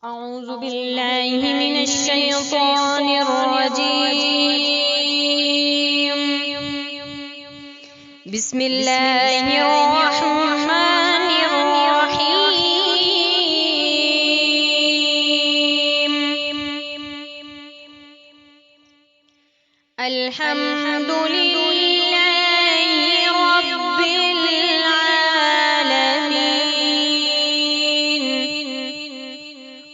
أعوذ بالله من الشيطان الرجيم. بسم الله الرحمن الرحيم. الحمد لله رب العالمين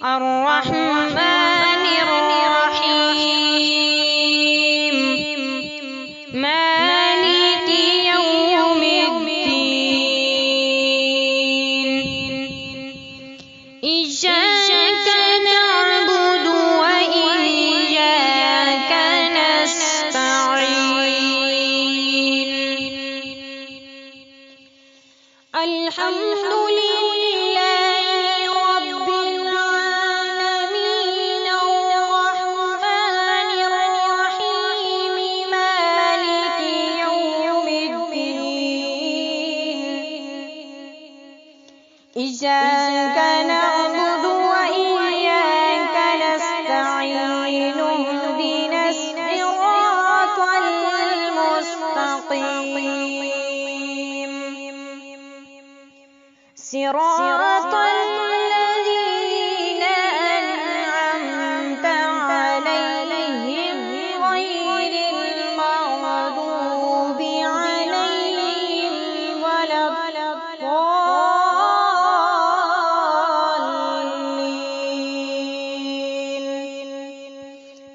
الرحمن الرحيم مالك يوم الدين إياك نعبد وإياك نستعين الحمد لله رب العالمين الرحمن الرحيم مالك يوم الدين إياك نعبد وإياك نستعين اهدنا الصراط المستقيم صراط الذين أنعمت عليهم غير المغضوب عليهم ولا الضالين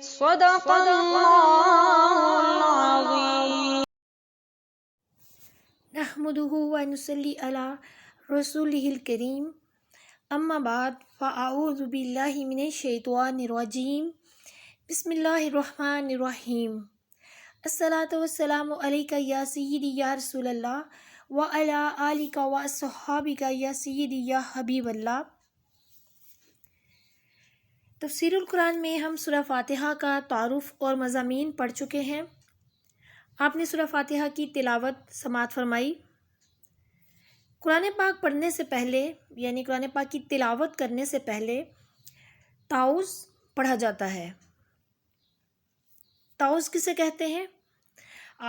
صدق الله العظيم. نحمده ونصلي على رسوله الكريم اما بعد فاعوذ باللہ من الشیطان الرجیم بسم اللہ الرحمن الرحیم الصلاۃ والسلام علیک یا سیدی یا رسول اللہ وعلی آلک واصحابک یا سیدی یا حبیب اللہ۔ تفسیر القرآن میں ہم سورہ فاتحہ کا تعارف اور مضامین پڑھ چکے ہیں۔ آپ نے سورہ فاتحہ کی تلاوت سماعت فرمائی۔ قرآن پاک پڑھنے سے پہلے یعنی قرآن پاک کی تلاوت کرنے سے پہلے تعوذ پڑھا جاتا ہے۔ تعوذ کسے کہتے ہیں؟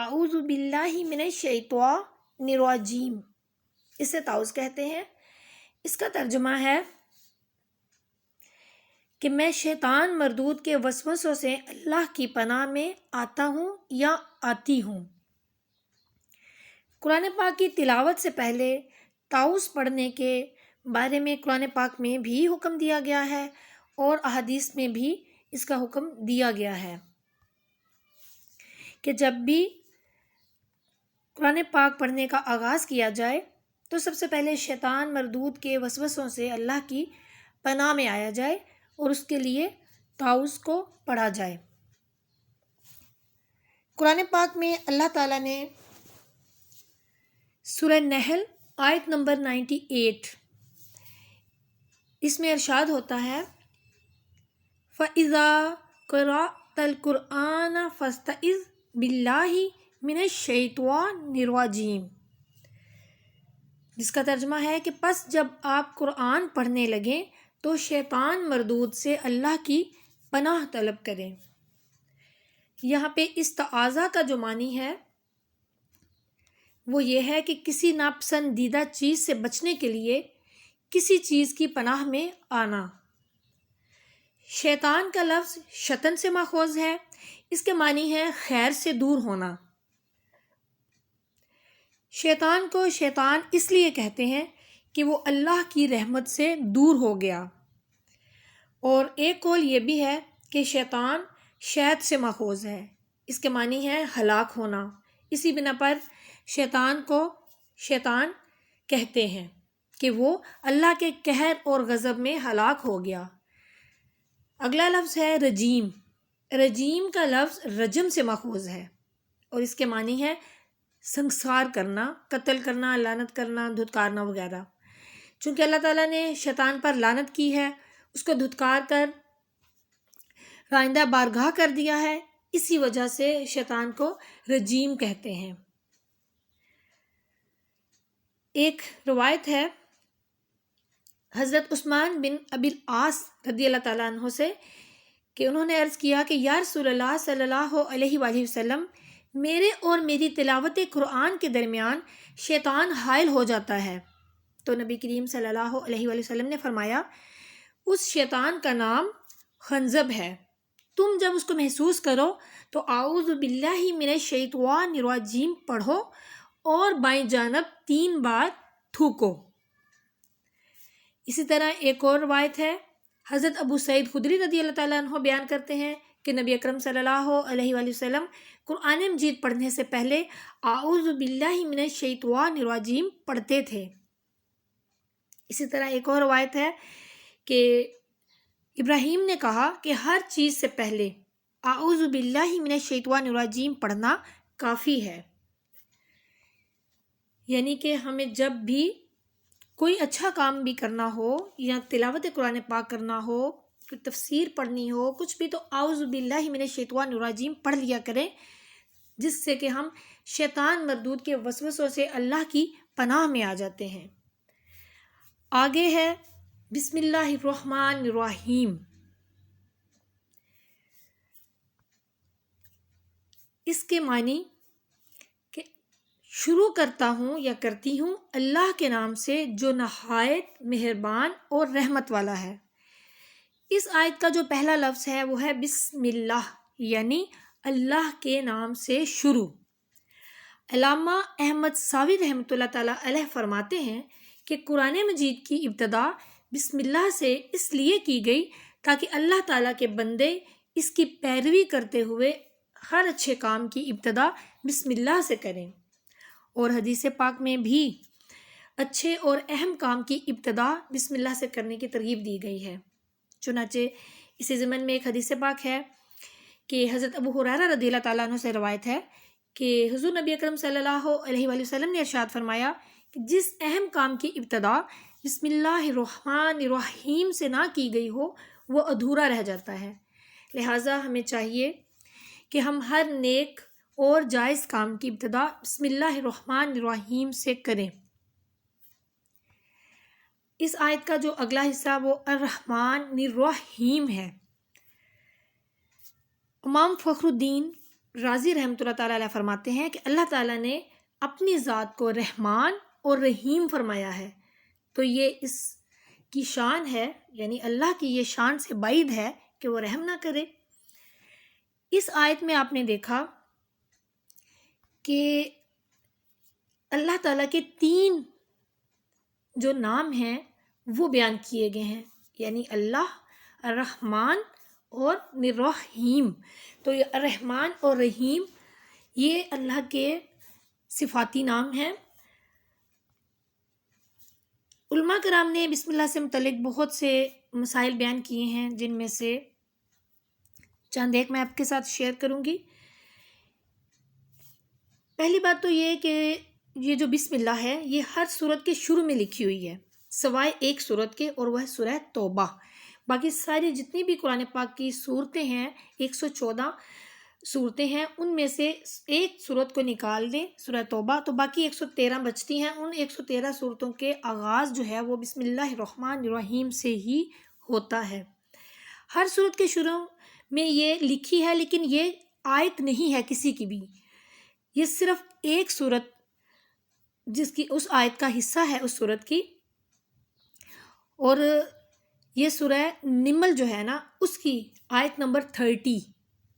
اعوذ باللہ من الشیطان الرجیم، اسے تعوذ کہتے ہیں۔ اس کا ترجمہ ہے کہ میں شیطان مردود کے وسوسوں سے اللہ کی پناہ میں آتا ہوں یا آتی ہوں۔ قرآن پاک کی تلاوت سے پہلے تعوذ پڑھنے کے بارے میں قرآن پاک میں بھی حکم دیا گیا ہے اور احادیث میں بھی اس کا حکم دیا گیا ہے کہ جب بھی قرآن پاک پڑھنے کا آغاز کیا جائے تو سب سے پہلے شیطان مردود کے وسوسوں سے اللہ کی پناہ میں آیا جائے اور اس کے لیے تعوذ کو پڑھا جائے۔ قرآن پاک میں اللہ تعالیٰ نے سورہ نحل آیت نمبر 98 اس میں ارشاد ہوتا ہے فَإِذَا قَرَأْتَ الْقُرْآنَ فَاسْتَعِذْ بِاللَّهِ مِنَ الشَّيْطَانِ الرَّجِيمِ، جس کا ترجمہ ہے کہ پس جب آپ قرآن پڑھنے لگیں تو شیطان مردود سے اللہ کی پناہ طلب کریں۔ یہاں پہ استعاذہ کا جو معنی ہے وہ یہ ہے کہ کسی ناپسندیدہ چیز سے بچنے کے لیے کسی چیز کی پناہ میں آنا۔ شیطان کا لفظ شطن سے ماخوذ ہے، اس کے معنی ہے خیر سے دور ہونا۔ شیطان کو شیطان اس لیے کہتے ہیں کہ وہ اللہ کی رحمت سے دور ہو گیا، اور ایک قول یہ بھی ہے کہ شیطان شید سے ماخوذ ہے، اس کے معنی ہے ہلاک ہونا۔ اسی بنا پر شیطان کو شیطان کہتے ہیں کہ وہ اللہ کے قہر اور غضب میں ہلاک ہو گیا۔ اگلا لفظ ہے رجیم۔ رجیم کا لفظ رجم سے ماخوذ ہے اور اس کے معنی ہے سنسار کرنا، قتل کرنا، لعنت کرنا، دھتکارنا وغیرہ۔ چونکہ اللہ تعالیٰ نے شیطان پر لعنت کی ہے، اس کو دھتکار کر رائندہ بارگاہ کر دیا ہے، اسی وجہ سے شیطان کو رجیم کہتے ہیں۔ ایک روایت ہے حضرت عثمان بن ابی العاص رضی اللہ تعالیٰ عنہ سے کہ انہوں نے عرض کیا کہ یا رسول اللہ صلی اللہ علیہ وآلہ وسلم، میرے اور میری تلاوت قرآن کے درمیان شیطان حائل ہو جاتا ہے۔ تو نبی کریم صلی اللہ علیہ وآلہ وسلم نے فرمایا، اس شیطان کا نام خنزب ہے، تم جب اس کو محسوس کرو تو اعوذ باللہ من الشیطان الرجیم پڑھو اور بائیں جانب 3 بار تھوکو۔ اسی طرح ایک اور روایت ہے، حضرت ابو سعید خدری رضی اللہ تعالیٰ عنہ بیان کرتے ہیں کہ نبی اکرم صلی اللہ علیہ وآلہ وسلم قرآن مجید پڑھنے سے پہلے اعوذ باللہ من الشیطان الرجیم پڑھتے تھے۔ اسی طرح ایک اور روایت ہے کہ ابراہیم نے کہا کہ ہر چیز سے پہلے اعوذ باللہ من الشیطان الرجیم پڑھنا کافی ہے، یعنی کہ ہمیں جب بھی کوئی اچھا کام بھی کرنا ہو یا تلاوت قرآن پاک کرنا ہو، کوئی تفسیر پڑھنی ہو، کچھ بھی، تو اعوذ باللہ من الشیطان الرجیم پڑھ لیا کریں، جس سے کہ ہم شیطان مردود کے وسوسوں سے اللہ کی پناہ میں آ جاتے ہیں۔ آگے ہے بسم اللہ الرحمن الرحیم۔ اس کے معنی کہ شروع کرتا ہوں یا کرتی ہوں اللہ کے نام سے جو نہایت مہربان اور رحمت والا ہے۔ اس آیت کا جو پہلا لفظ ہے وہ ہے بسم اللہ، یعنی اللہ کے نام سے شروع۔ علامہ احمد ساوی رحمۃ اللہ تعالیٰ علیہ فرماتے ہیں کہ قرآن مجید کی ابتدا بسم اللہ سے اس لیے کی گئی تاکہ اللہ تعالیٰ کے بندے اس کی پیروی کرتے ہوئے ہر اچھے کام کی ابتدا بسم اللہ سے کریں، اور حدیث پاک میں بھی اچھے اور اہم کام کی ابتدا بسم اللہ سے کرنے کی ترغیب دی گئی ہے۔ چنانچہ اسی ضمن میں ایک حدیث پاک ہے کہ حضرت ابو ہریرہ رضی اللہ تعالیٰ عنہ سے روایت ہے کہ حضور نبی اکرم صلی اللہ علیہ وآلہ وسلم نے ارشاد فرمایا کہ جس اہم کام کی ابتدا بسم اللہ الرحمن الرحیم سے نہ کی گئی ہو وہ ادھورا رہ جاتا ہے، لہٰذا ہمیں چاہیے کہ ہم ہر نیک اور جائز کام کی ابتدا بسم اللہ الرحمن الرحیم سے کریں۔ اس آیت کا جو اگلا حصہ وہ الرحمن الرحیم ہے۔ امام فخر الدین رازی رحمۃ اللہ تعالیٰ علیہ فرماتے ہیں کہ اللہ تعالیٰ نے اپنی ذات کو رحمان اور رحیم فرمایا ہے، تو یہ اس کی شان ہے، یعنی اللہ کی یہ شان سے بعید ہے کہ وہ رحم نہ کرے۔ اس آیت میں آپ نے دیکھا کہ اللہ تعالیٰ کے 3 جو نام ہیں وہ بیان کیے گئے ہیں، یعنی اللہ، الرحمن اور الرحیم۔ تو یہ الرحمن اور رحیم یہ اللہ کے صفاتی نام ہیں۔ علماء کرام نے بسم اللہ سے متعلق بہت سے مسائل بیان کیے ہیں، جن میں سے چند ایک میں آپ کے ساتھ شیئر کروں گی۔ پہلی بات تو یہ کہ یہ جو بسم اللہ ہے یہ ہر سورت کے شروع میں لکھی ہوئی ہے، سوائے ایک سورت کے، اور وہ ہے سورہ توبہ۔ باقی ساری جتنی بھی قرآن پاک کی صورتیں ہیں، 114 صورتیں ہیں، ان میں سے ایک صورت کو نکال دیں، سورہ توبہ، تو باقی 113 بچتی ہیں۔ ان 113 صورتوں کے آغاز جو ہے وہ بسم اللہ الرحمن الرحیم سے ہی ہوتا ہے۔ ہر صورت کے شروع میں یہ لکھی ہے، لیکن یہ آیت نہیں ہے کسی کی بھی، یہ صرف ایک صورت جس کی اس آیت کا حصہ ہے اس صورت کی، اور یہ سورہ نمل جو ہے نا اس کی آیت نمبر 30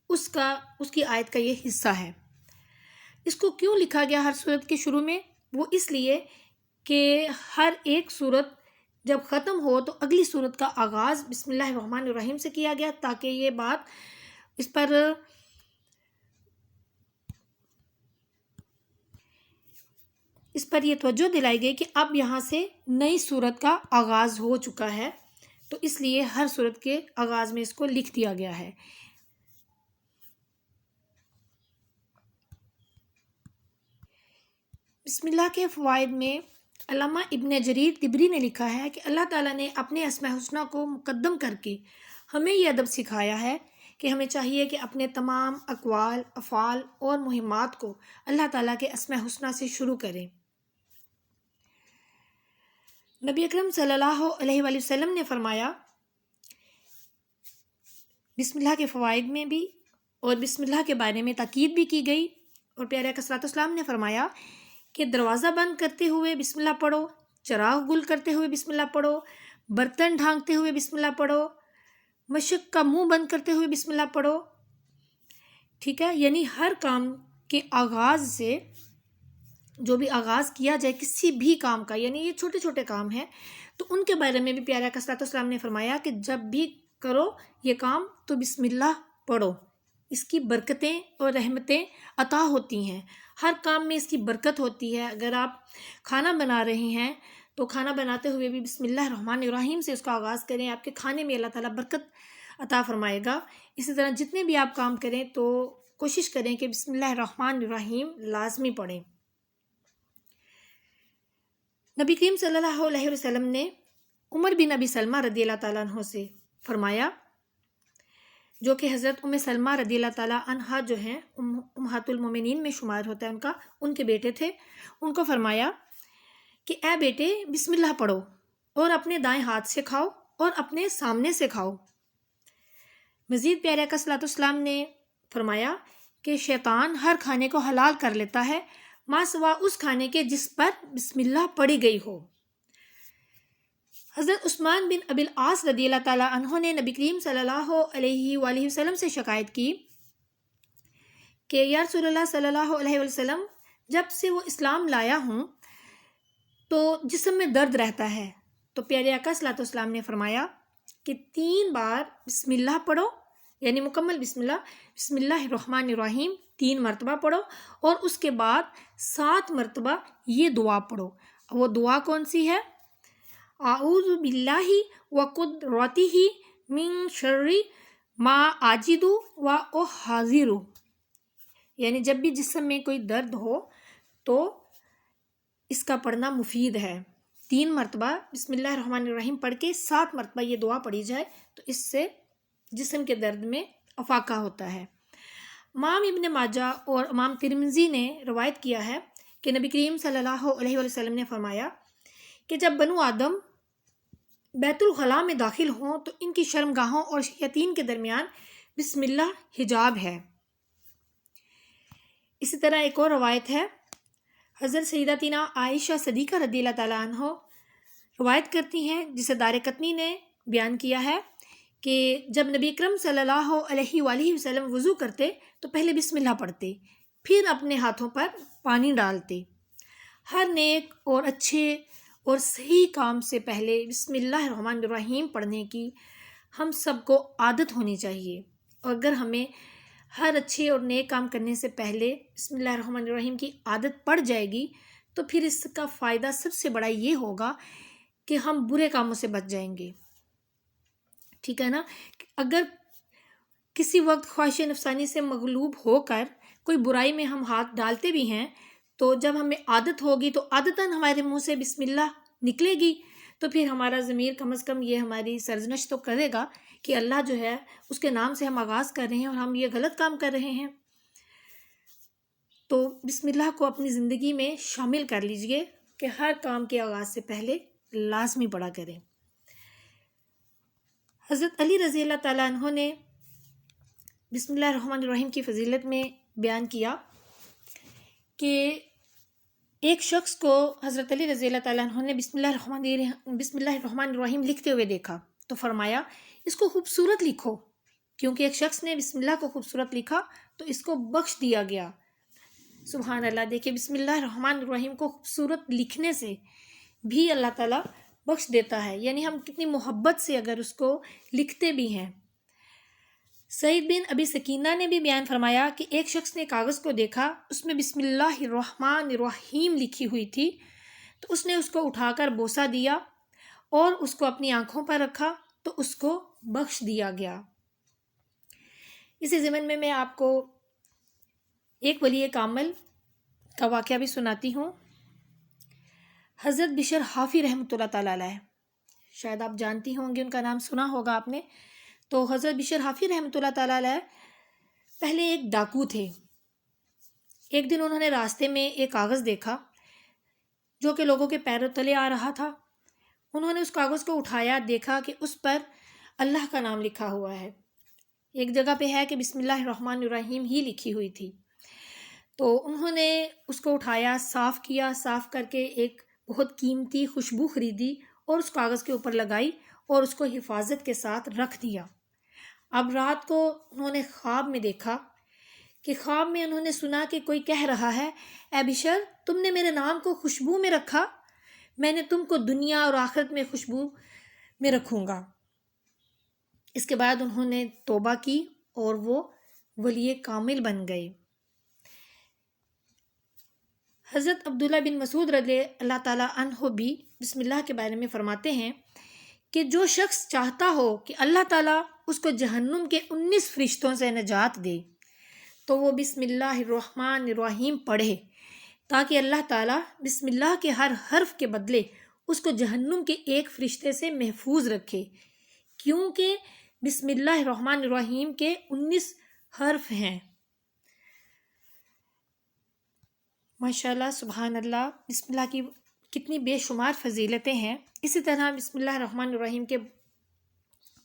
اس کی آیت کا یہ حصہ ہے۔ اس کو کیوں لکھا گیا ہر صورت کے شروع میں؟ وہ اس لیے کہ ہر ایک صورت جب ختم ہو تو اگلی صورت کا آغاز بسم اللہ الرحمن الرحیم سے کیا گیا، تاکہ یہ بات اس پر یہ توجہ دلائی گئی کہ اب یہاں سے نئی صورت کا آغاز ہو چکا ہے، تو اس لیے ہر صورت کے آغاز میں اس کو لکھ دیا گیا ہے۔ بسم اللہ کے فوائد میں علامہ ابن جریر طبری نے لکھا ہے کہ اللہ تعالیٰ نے اپنے اسماء الحسنی کو مقدم کر کے ہمیں یہ ادب سکھایا ہے کہ ہمیں چاہیے کہ اپنے تمام اقوال، افعال اور مہمات کو اللہ تعالیٰ کے اسماء الحسنی سے شروع کریں۔ نبی اکرم صلی اللہ علیہ وآلہ وسلم نے فرمایا، بسم اللہ کے فوائد میں بھی اور بسم اللہ کے بارے میں تاکید بھی کی گئی، اور پیارے آقا صلی اللہ علیہ وسلم نے فرمایا کہ دروازہ بند کرتے ہوئے بسم اللہ پڑھو، چراغ گل کرتے ہوئے بسم اللہ پڑھو، برتن ڈھانکتے ہوئے بسم اللہ پڑھو، مشق کا منہ بند کرتے ہوئے بسم اللہ پڑھو. ٹھیک ہے، یعنی ہر کام کے آغاز سے، جو بھی آغاز کیا جائے کسی بھی کام کا، یعنی یہ چھوٹے چھوٹے کام ہیں، تو ان کے بارے میں بھی پیارے آقا صلی اللہ علیہ وسلم نے فرمایا کہ جب بھی کرو یہ کام تو بسم اللہ پڑھو، اس کی برکتیں اور رحمتیں عطا ہوتی ہیں. ہر کام میں اس کی برکت ہوتی ہے. اگر آپ کھانا بنا رہے ہیں تو کھانا بناتے ہوئے بھی بسم اللہ الرحمن الرحیم سے اس کا آغاز کریں، آپ کے کھانے میں اللہ تعالیٰ برکت عطا فرمائے گا. اسی طرح جتنے بھی آپ کام کریں تو کوشش کریں کہ بسم اللہ الرحمن الرحیم لازمی پڑھیں. نبی کریم صلی اللہ علیہ وسلم نے عمر بن ابی سلمہ رضی اللہ تعالیٰ عنہ سے فرمایا، جو کہ حضرت ام سلمہ رضی اللہ تعالیٰ عنہ جو ہیں امہات المومنین میں شمار ہوتا ہے، ان کے بیٹے تھے. ان کو فرمایا کہ اے بیٹے بسم اللہ پڑھو اور اپنے دائیں ہاتھ سے کھاؤ اور اپنے سامنے سے کھاؤ. مزید پیارے آقا صلی اللہ علیہ وسلم نے فرمایا کہ شیطان ہر کھانے کو حلال کر لیتا ہے ما سوا اس کھانے کے جس پر بسم اللہ پڑھی گئی ہو. حضرت عثمان بن ابی العاص رضی اللہ تعالیٰ عنہ نے نبی کریم صلی اللہ علیہ وآلہ وسلم سے شکایت کی کہ یا رسول اللہ صلی اللہ علیہ وسلم، جب سے وہ اسلام لایا ہوں تو جسم میں درد رہتا ہے. تو پیارے آقا صلی اللہ علیہ وسلم نے فرمایا کہ 3 بار بسم اللہ پڑھو، یعنی مکمل بسم اللہ الرحمن الرحیم 3 مرتبہ پڑھو، اور اس کے بعد 7 مرتبہ یہ دعا پڑھو. وہ دعا کون سی ہے؟ اعوذ باللہ وقدرتہ من شر ما اجد واحاذر. یعنی جب بھی جسم میں کوئی درد ہو تو اس کا پڑھنا مفید ہے. 3 مرتبہ بسم اللہ الرحمن الرحیم پڑھ کے 7 مرتبہ یہ دعا پڑھی جائے تو اس سے جسم کے درد میں افاقہ ہوتا ہے. امام ابن ماجہ اور امام ترمذی نے روایت کیا ہے کہ نبی کریم صلی اللہ علیہ وسلم نے فرمایا کہ جب بنو آدم بیت الخلاء میں داخل ہوں تو ان کی شرمگاہوں اور شیاطین کے درمیان بسم اللہ حجاب ہے. اسی طرح ایک اور روایت ہے، حضرت سیدتنا عائشہ صدیقہ رضی اللہ تعالیٰ عنہ روایت کرتی ہیں، جسے دارقطنی نے بیان کیا ہے کہ جب نبی اکرم صلی اللہ علیہ وآلہ وسلم وضو کرتے تو پہلے بسم اللہ پڑھتے، پھر اپنے ہاتھوں پر پانی ڈالتے. ہر نیک اور اچھے اور صحیح کام سے پہلے بسم اللہ الرحمن الرحیم پڑھنے کی ہم سب کو عادت ہونی چاہیے. اور اگر ہمیں ہر اچھے اور نیک کام کرنے سے پہلے بسم اللہ الرحمن الرحیم کی عادت پڑ جائے گی تو پھر اس کا فائدہ سب سے بڑا یہ ہوگا کہ ہم برے کاموں سے بچ جائیں گے. ٹھیک ہے نا؟ اگر کسی وقت خواہش نفسانی سے مغلوب ہو کر کوئی برائی میں ہم ہاتھ ڈالتے بھی ہیں تو جب ہمیں عادت ہوگی تو عادتاً ہمارے منہ سے بسم اللہ نکلے گی، تو پھر ہمارا ضمیر کم از کم یہ ہماری سرزنش تو کرے گا کہ اللہ جو ہے اس کے نام سے ہم آغاز کر رہے ہیں اور ہم یہ غلط کام کر رہے ہیں. تو بسم اللہ کو اپنی زندگی میں شامل کر لیجئے کہ ہر کام کے آغاز سے پہلے لازمی پڑھا کریں. حضرت علی رضی اللہ تعالیٰ عنہ نے بسم اللہ الرحمن الرحیم کی فضیلت میں بیان کیا کہ ایک شخص کو حضرت علی رضی اللہ تعالیٰ عنہ نے بسم اللہ الرحمن الرحیم لکھتے ہوئے دیکھا تو فرمایا اس کو خوبصورت لکھو، کیونکہ ایک شخص نے بسم اللہ کو خوبصورت لکھا تو اس کو بخش دیا گیا. سبحان اللہ. دیکھیں بسم اللہ الرحمن الرحیم کو خوبصورت لکھنے سے بھی اللہ تعالیٰ بخش دیتا ہے، یعنی ہم کتنی محبت سے اگر اس کو لکھتے بھی ہیں. سعید بن ابی سکینہ نے بھی بیان فرمایا کہ ایک شخص نے کاغذ کو دیکھا، اس میں بسم اللہ الرحمن الرحیم لکھی ہوئی تھی، تو اس نے اس کو اٹھا کر بوسہ دیا اور اس کو اپنی آنکھوں پر رکھا تو اس کو بخش دیا گیا. اسی ضمن میں آپ کو ایک ولی کامل کا واقعہ بھی سناتی ہوں. حضرت بشر حافی رحمۃ اللہ تعالیٰ علیہ، شاید آپ جانتی ہوں گے، ان کا نام سنا ہوگا آپ نے. تو حضرت بشر حافی رحمۃ اللہ تعالیٰ علیہ پہلے ایک ڈاکو تھے. ایک دن انہوں نے راستے میں ایک کاغذ دیکھا جو کہ لوگوں کے پیروں تلے آ رہا تھا. انہوں نے اس کاغذ کو اٹھایا، دیکھا کہ اس پر اللہ کا نام لکھا ہوا ہے، ایک جگہ پہ ہے کہ بسم اللہ الرحمن الرحیم ہی لکھی ہوئی تھی۔ تو انہوں نے اس کو اٹھایا، صاف کیا، صاف کر کے ایک بہت قیمتی خوشبو خریدی اور اس کاغذ کے اوپر لگائی اور اس کو حفاظت کے ساتھ رکھ دیا۔ اب رات کو انہوں نے خواب میں دیکھا کہ خواب میں انہوں نے سنا کہ کوئی کہہ رہا ہے، اے بشر، تم نے میرے نام کو خوشبو میں رکھا، میں نے تم کو دنیا اور آخرت میں خوشبو میں رکھوں گا۔ اس کے بعد انہوں نے توبہ کی اور وہ ولی کامل بن گئے۔ حضرت عبداللہ بن مسعود رضی اللہ تعالیٰ عنہ بھی بسم اللہ کے بارے میں فرماتے ہیں کہ جو شخص چاہتا ہو کہ اللہ تعالیٰ اس کو جہنم کے 19 فرشتوں سے نجات دے تو وہ بسم اللہ الرحمن الرحیم پڑھے، تاکہ اللہ تعالیٰ بسم اللہ کے ہر حرف کے بدلے اس کو جہنم کے ایک فرشتے سے محفوظ رکھے، کیونکہ بسم اللہ الرحمن الرحیم کے 19 حرف ہیں۔ ماشاءاللہ، سبحان اللہ، بسم اللہ کی کتنی بے شمار فضیلتیں ہیں۔ اسی طرح بسم اللہ الرحمن الرحیم کے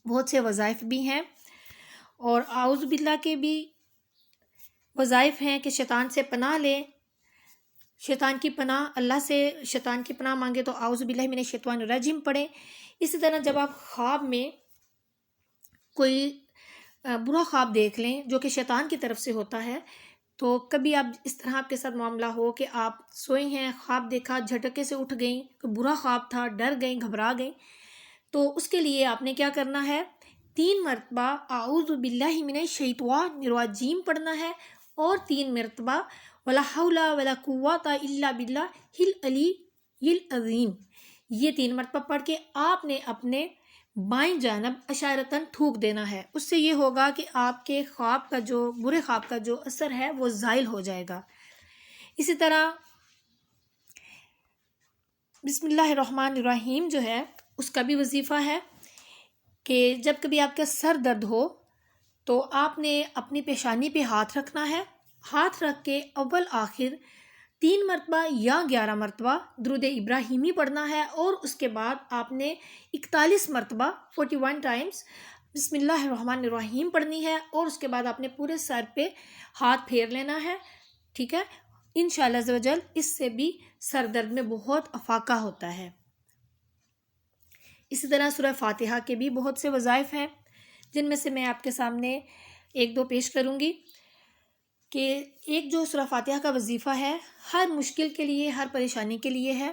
بہت سے وظائف بھی ہیں اور اعوذ باللہ کے بھی وظائف ہیں کہ شیطان سے پناہ لیں، شیطان کی پناہ، اللہ سے شیطان کی پناہ مانگے تو اعوذ باللہ من الشیطان الرجیم پڑھیں۔ اسی طرح جب آپ خواب میں کوئی برا خواب دیکھ لیں جو کہ شیطان کی طرف سے ہوتا ہے، تو کبھی آپ اس طرح آپ کے ساتھ معاملہ ہو کہ آپ سوئی ہیں، خواب دیکھا، جھٹکے سے اٹھ گئیں، کوئی برا خواب تھا، ڈر گئیں، گھبرا گئیں، تو اس کے لیے آپ نے کیا کرنا ہے، 3 مرتبہ اعوذ باللہ من الشیطان الرجیم پڑھنا ہے اور 3 مرتبہ ولا حول ولا قوت الا باللہ العلی العظیم، یہ 3 مرتبہ پڑھ کے آپ نے اپنے بائیں جانب اشارتاً تھوک دینا ہے۔ اس سے یہ ہوگا کہ آپ کے خواب کا جو برے خواب کا جو اثر ہے وہ زائل ہو جائے گا۔ اسی طرح بسم اللہ الرحمن الرحیم جو ہے اس کا بھی وظیفہ ہے کہ جب کبھی آپ کا سر درد ہو تو آپ نے اپنی پیشانی پہ ہاتھ رکھنا ہے، ہاتھ رکھ کے اول آخر 3 مرتبہ یا 11 مرتبہ درود ابراہیمی پڑھنا ہے اور اس کے بعد آپ نے 41 مرتبہ 41 ٹائمز بسم اللہ الرحمن الرحیم پڑھنی ہے اور اس کے بعد آپ نے پورے سر پہ ہاتھ پھیر لینا ہے، ٹھیک ہے؟ انشاءاللہ عز و جل اس سے بھی سر درد میں بہت افاقہ ہوتا ہے۔ اسی طرح سورہ فاتحہ کے بھی بہت سے وظائف ہیں جن میں سے میں آپ کے سامنے 1-2 پیش کروں گی کہ ایک جو سورہ فاتحہ کا وظیفہ ہے ہر مشکل کے لیے، ہر پریشانی کے لیے ہے،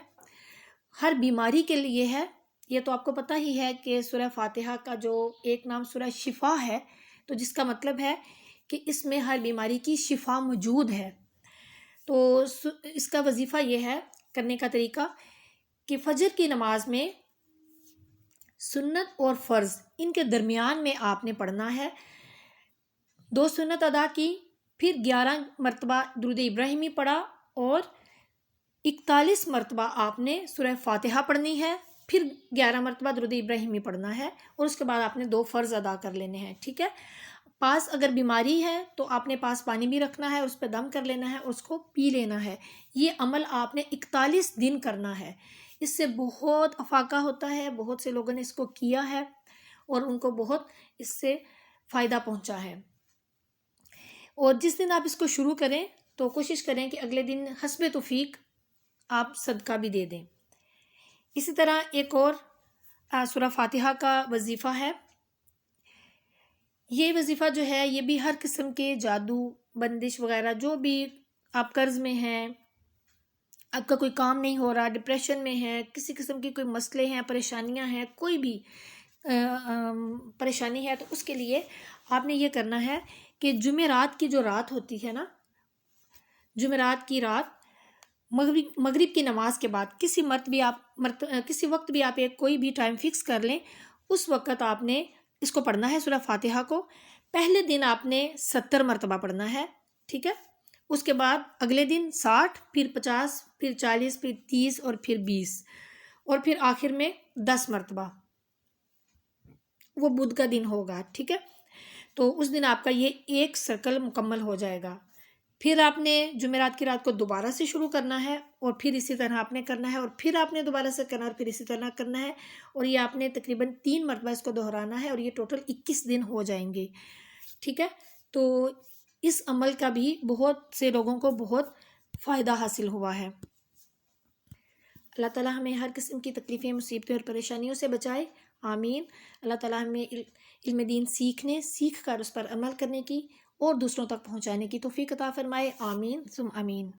ہر بیماری کے لیے ہے۔ یہ تو آپ کو پتہ ہی ہے کہ سورہ فاتحہ کا جو ایک نام سورہ شفا ہے، تو جس کا مطلب ہے کہ اس میں ہر بیماری کی شفا موجود ہے۔ تو اس کا وظیفہ یہ ہے، کرنے کا طریقہ کہ فجر کی نماز میں سنت اور فرض ان کے درمیان میں آپ نے پڑھنا ہے، 2 سنت ادا کی، پھر 11 مرتبہ درود ابراہیمی پڑھا اور 41 مرتبہ آپ نے سورہ فاتحہ پڑھنی ہے، پھر 11 مرتبہ درود ابراہیمی پڑھنا ہے اور اس کے بعد آپ نے 2 فرض ادا کر لینے ہیں، ٹھیک ہے؟ پاس اگر بیماری ہے تو آپ نے پاس پانی بھی رکھنا ہے، اس پہ دم کر لینا ہے اور اس کو پی لینا ہے۔ یہ عمل آپ نے 41 دن کرنا ہے۔ اس سے بہت افاقہ ہوتا ہے، بہت سے لوگوں نے اس کو کیا ہے اور ان کو بہت اس سے فائدہ پہنچا ہے۔ اور جس دن آپ اس کو شروع کریں تو کوشش کریں کہ اگلے دن حسب توفیق آپ صدقہ بھی دے دیں۔ اسی طرح ایک اور سورہ فاتحہ کا وظیفہ ہے۔ یہ وظیفہ جو ہے یہ بھی ہر قسم کے جادو، بندش وغیرہ، جو بھی آپ قرض میں ہیں، آپ کا کوئی کام نہیں ہو رہا، ڈپریشن میں ہے، کسی قسم کی کوئی مسئلے ہیں، پریشانیاں ہیں، کوئی بھی پریشانی ہے، تو اس کے لیے آپ نے یہ کرنا ہے کہ جمعرات کی جو رات ہوتی ہے نا، جمعرات کی رات مغرب کی نماز کے بعد کسی وقت بھی آپ کوئی بھی ٹائم فکس کر لیں، اس وقت آپ نے اس کو پڑھنا ہے سورہ فاتحہ کو۔ پہلے دن آپ نے 70 مرتبہ پڑھنا ہے، ٹھیک ہے؟ اس کے بعد اگلے دن 60، پھر 50، پھر 40، پھر 30 اور پھر 20 اور پھر آخر میں 10 مرتبہ، وہ بدھ کا دن ہوگا، ٹھیک ہے؟ تو اس دن آپ کا یہ ایک سرکل مکمل ہو جائے گا۔ پھر آپ نے جمعرات کی رات کو دوبارہ سے شروع کرنا ہے، اور پھر اسی طرح آپ نے کرنا ہے، اور پھر آپ نے دوبارہ سے کرنا ہے، اور پھر اسی طرح کرنا ہے، اور یہ آپ نے تقریباً 3 مرتبہ اس کو دہرانا ہے، اور یہ ٹوٹل 21 دن ہو جائیں گے. ٹھیک ہے. تو اس عمل کا بھی بہت سے لوگوں کو بہت فائدہ حاصل ہوا ہے. اللہ تعالیٰ ہمیں ہر قسم کی تکلیفیں، مصیبتیں اور پریشانیوں سے بچائے. آمین. اللہ تعالیٰ ہمیں علم دین سیکھ کر اس پر عمل کرنے کی اور دوسروں تک پہنچانے کی توفیق عطا فرمائے. آمین ثم آمین.